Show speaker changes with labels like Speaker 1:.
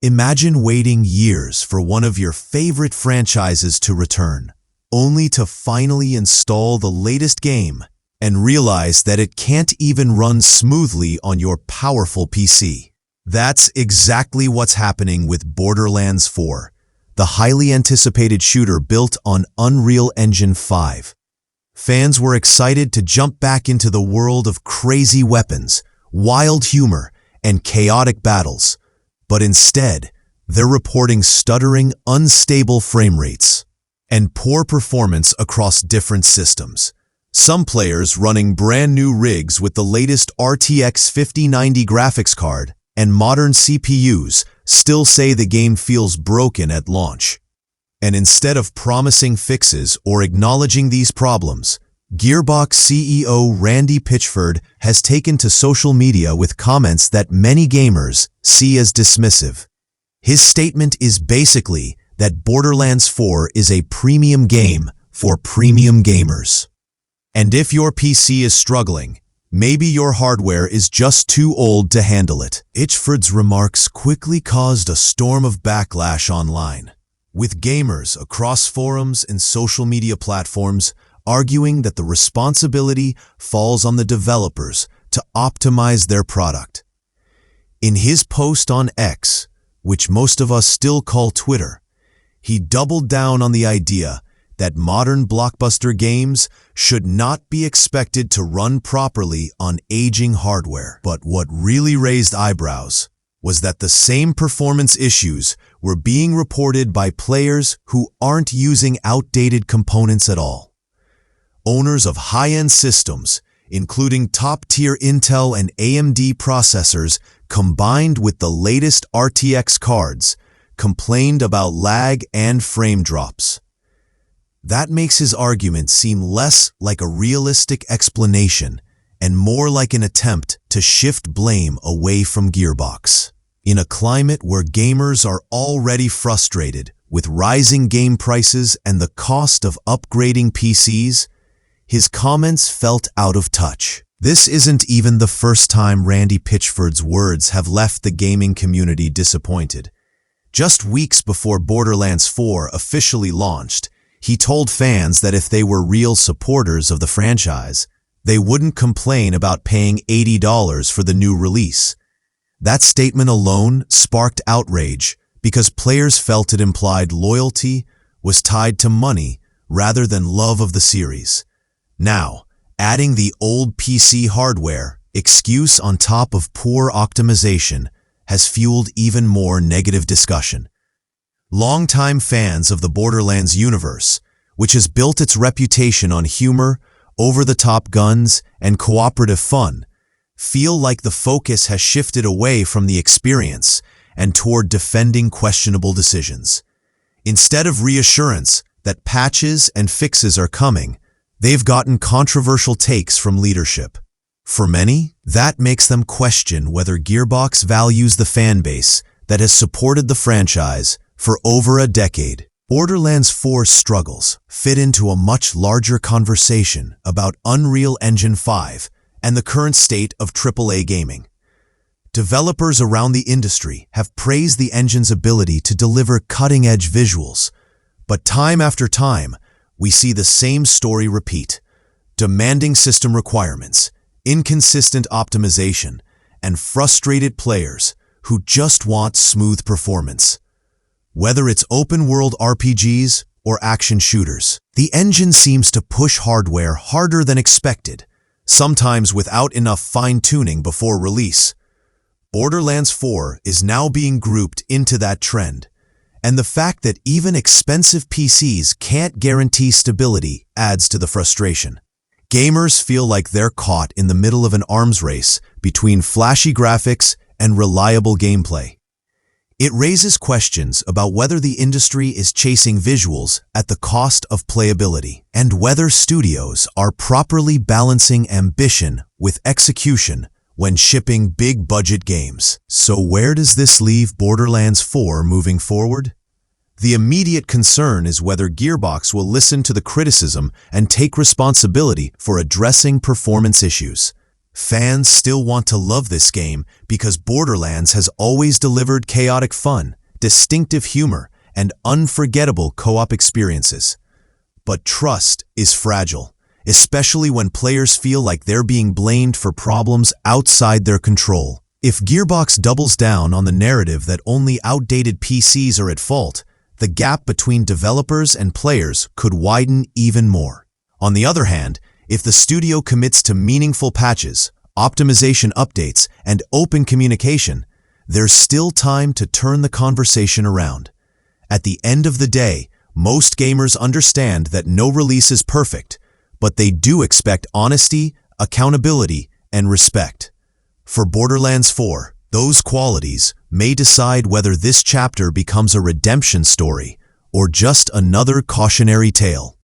Speaker 1: Imagine waiting years for one of your favorite franchises to return, only to finally install the latest game and realize that it can't even run smoothly on your powerful PC. That's exactly what's happening with Borderlands 4, the highly anticipated shooter built on Unreal Engine 5. Fans were excited to jump back into the world of crazy weapons, wild humor, and chaotic battles, but instead, they're reporting stuttering, unstable frame rates and poor performance across different systems. Some players running brand new rigs with the latest RTX 5090 graphics card and modern CPUs still say the game feels broken at launch. And instead of promising fixes or acknowledging these problems, Gearbox CEO Randy Pitchford has taken to social media with comments that many gamers see as dismissive. His statement is basically that Borderlands 4 is a premium game for premium gamers. And if your PC is struggling, maybe your hardware is just too old to handle it. Pitchford's remarks quickly caused a storm of backlash online, with gamers across forums and social media platforms arguing that the responsibility falls on the developers to optimize their product. In his post on X, which most of us still call Twitter, he doubled down on the idea that modern blockbuster games should not be expected to run properly on aging hardware. But what really raised eyebrows was that the same performance issues were being reported by players who aren't using outdated components at all. Owners of high-end systems, including top-tier Intel and AMD processors combined with the latest RTX cards, complained about lag and frame drops. That makes his argument seem less like a realistic explanation and more like an attempt to shift blame away from Gearbox. In a climate where gamers are already frustrated with rising game prices and the cost of upgrading PCs, his comments felt out of touch. This isn't even the first time Randy Pitchford's words have left the gaming community disappointed. Just weeks before Borderlands 4 officially launched, he told fans that if they were real supporters of the franchise, they wouldn't complain about paying $80 for the new release. That statement alone sparked outrage because players felt it implied loyalty was tied to money rather than love of the series. Now, adding the old PC hardware excuse on top of poor optimization has fueled even more negative discussion. Longtime fans of the Borderlands universe, which has built its reputation on humor, over-the-top guns, and cooperative fun, feel like the focus has shifted away from the experience and toward defending questionable decisions. Instead of reassurance that patches and fixes are coming, they've gotten controversial takes from leadership. For many, that makes them question whether Gearbox values the fan base that has supported the franchise for over a decade. Borderlands 4's struggles fit into a much larger conversation about Unreal Engine 5 and the current state of AAA gaming. Developers around the industry have praised the engine's ability to deliver cutting-edge visuals, but time after time, we see the same story repeat: demanding system requirements, inconsistent optimization, and frustrated players who just want smooth performance. Whether it's open-world RPGs or action shooters, the engine seems to push hardware harder than expected, sometimes without enough fine-tuning before release. Borderlands 4 is now being grouped into that trend, and the fact that even expensive PCs can't guarantee stability adds to the frustration. Gamers feel like they're caught in the middle of an arms race between flashy graphics and reliable gameplay. It raises questions about whether the industry is chasing visuals at the cost of playability, and whether studios are properly balancing ambition with execution when shipping big-budget games. So where does this leave Borderlands 4 moving forward? The immediate concern is whether Gearbox will listen to the criticism and take responsibility for addressing performance issues. Fans still want to love this game because Borderlands has always delivered chaotic fun, distinctive humor, and unforgettable co-op experiences. But trust is fragile, especially when players feel like they're being blamed for problems outside their control. If Gearbox doubles down on the narrative that only outdated PCs are at fault, the gap between developers and players could widen even more. On the other hand, if the studio commits to meaningful patches, optimization updates, and open communication, there's still time to turn the conversation around. At the end of the day, most gamers understand that no release is perfect, but they do expect honesty, accountability, and respect. For Borderlands 4, those qualities may decide whether this chapter becomes a redemption story or just another cautionary tale.